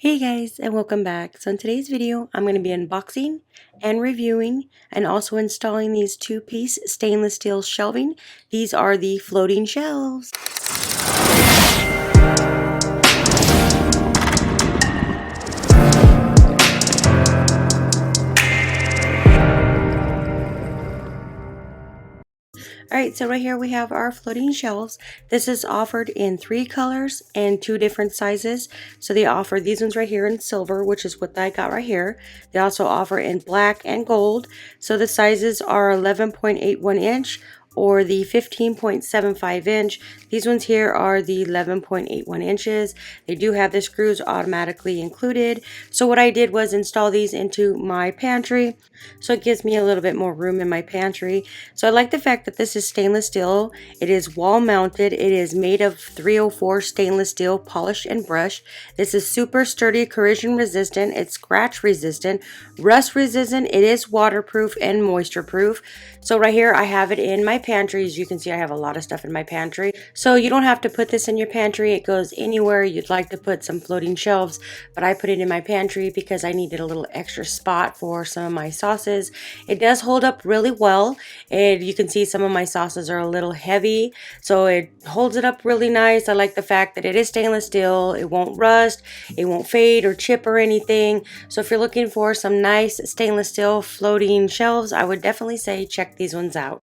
Hey guys, and welcome back. So in today's video I'm going to be unboxing and reviewing and also installing these two-piece stainless steel shelving. These are the floating shelves. Alright, so right here we have our floating shelves. This is offered in 3 colors and 2 different sizes. So they offer these ones right here in silver, which is what I got right here. They also offer in black and gold. So the sizes are 11.81 inch or the 15.75 inch. These ones here are the 11.81 inches. They do have the screws automatically included. So what I did was install these into my pantry. So it gives me a little bit more room in my pantry. So I like the fact that this is stainless steel. It is wall mounted. It is made of 304 stainless steel, polished and brushed. This is super sturdy, corrosion resistant. It's scratch resistant, rust resistant. It is waterproof and moisture proof. So right here I have it in my pantry. As you can see, I have a lot of stuff in my pantry. So you don't have to put this in your pantry. It goes anywhere you'd like to put some floating shelves, but I put it in my pantry because I needed a little extra spot for some of my sauces. It does hold up really well, and you can see some of my sauces are a little heavy, so it holds it up really nice. I like the fact that it is stainless steel. It won't rust, it won't fade or chip or anything. So if you're looking for some nice stainless steel floating shelves, I would definitely say check these ones out.